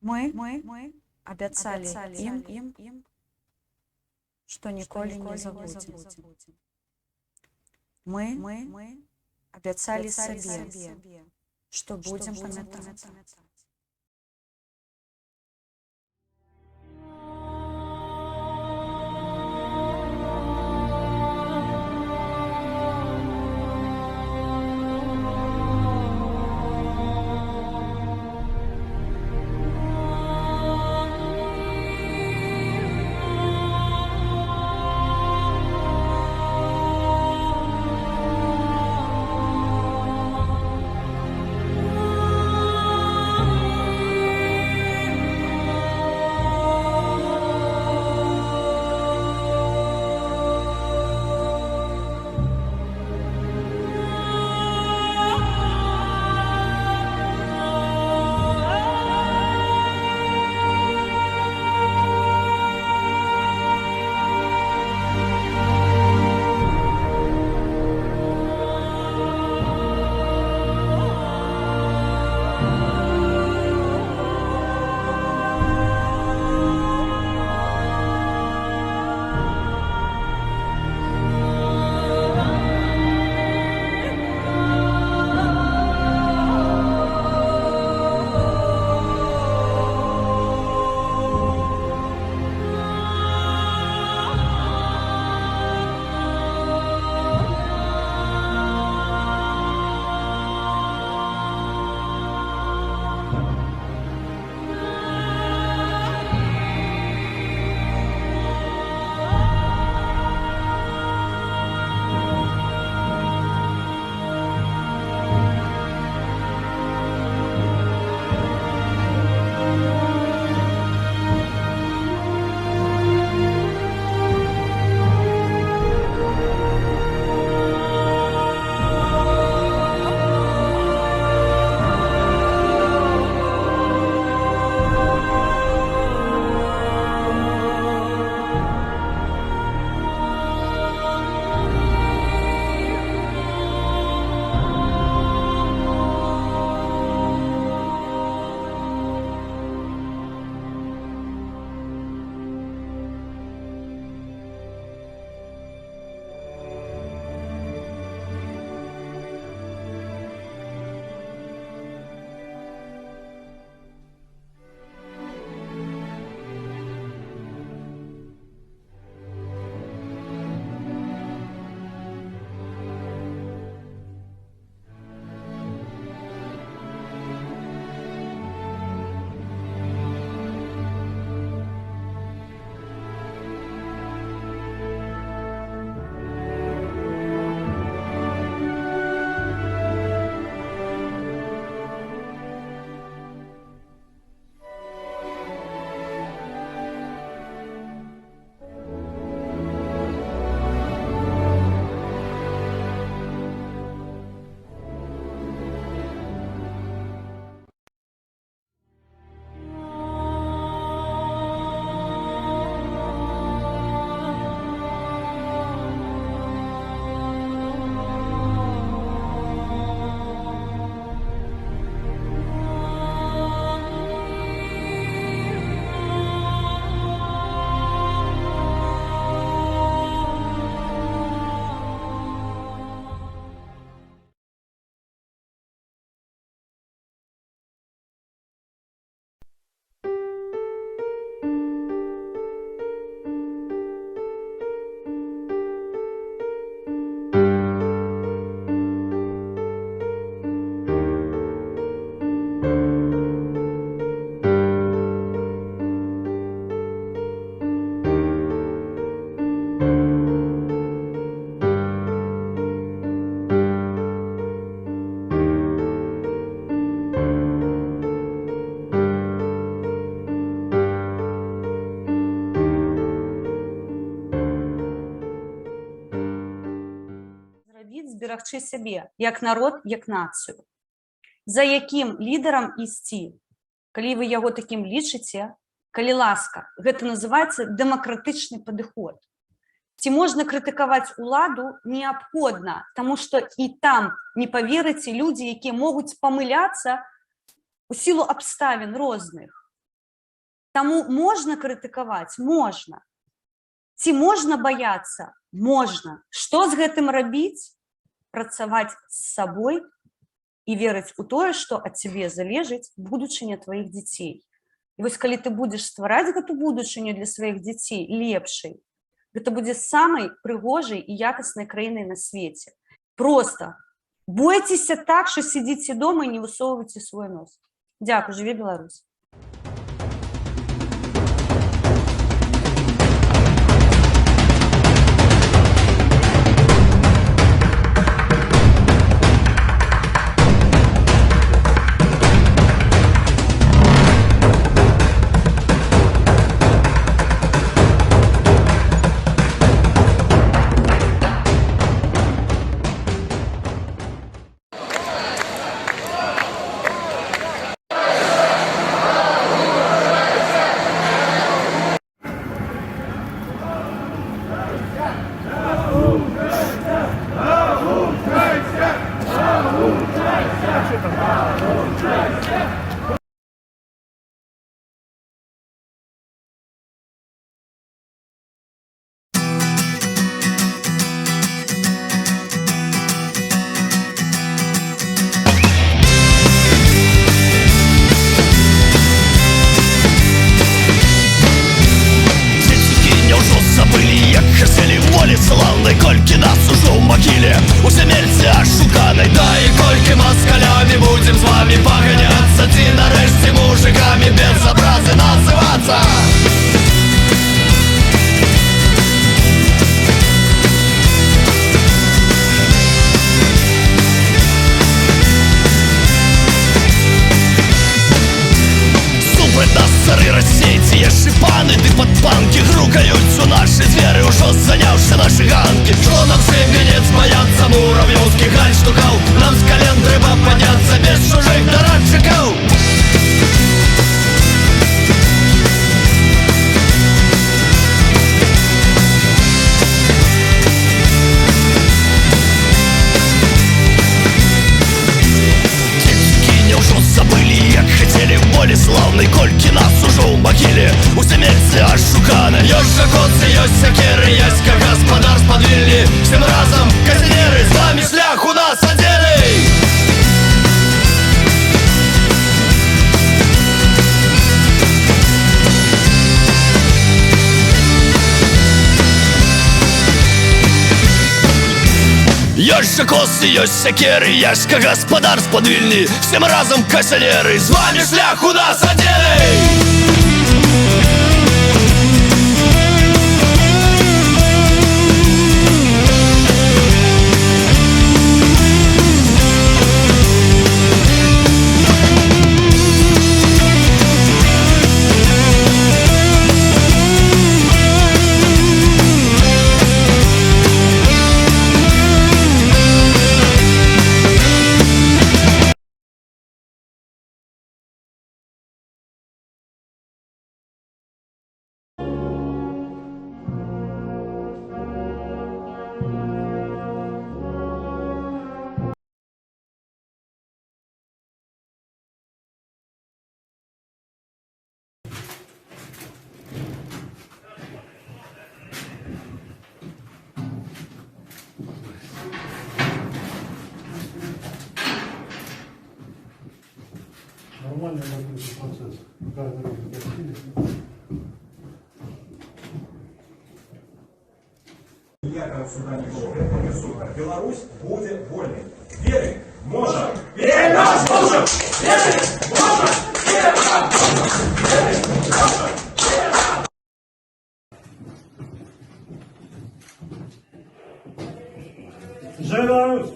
Мы обяцали им, что ніколи не забудем. Мы обяцали себе, что будем памятать. Зберагчы сябе як народ, як нацыю. За якім лідарам ісці? Калі вы яго такім лічыце, калі ласка, гэта называецца дэмакратычны падыход. Ці можна крытыкаваць уладу? Неабходна, таму што і там, не паверыце, людзі, якія могуць памыляцца у сілу абставін розных. Таму можна крытыкаваць, можна. Ці можна баяцца? Можна. Што з гэтым рабіць? Працаваць з сабой і верыць у тое, што ад цябе залежыць будучыня тваіх дзяцей. І вось калі ты будзеш ствараць гэту будучыню для сваіх дзяцей лепшай, гэта будзе самай прыгожай і якаснай краінай на свеце. Проста бойцеся так, што сидзіце дома і не высоўвайце свой нос. Дзякуй, жыве Беларусь. Славной кольки нас ужо ў магіле у смерці ашуканай. Да і колькі маскалямі будзем з вами паганяцца, ці нарэшце мужикамі без абразы называцца. Супраць нас цары расейцы, шипаны ды падпанкі грукаюць у нашы дзверы, ужо заняўшы нашы ганкі. Што нам сымянец баяцца муравёўскіх гальштукаў? Нам з кален трэба падняцца без чужых дарадчыкаў. Волі славной колькі нас ужо ў магіле у смерці ашукана. Ёсць жа коцы, ёсць сякеры, ёсць гаспадар з падвіллі. Всем разам казінеры, з вами шлях у нас адзіны. Ёсць жа косы, ёсць сякеры, ёсць гаспадар з падвіллі. Всем разам казінеры, з вами шлях у нас адзіны. Нормальный рабочий процесс. Каждый раз гостили. Ніякого суда не було. Сука, Білорусь буде вольною. Вірить можна. Вірить наш можна. Вірить можна. Вірить наш можна. Вірить можна. Беларусь!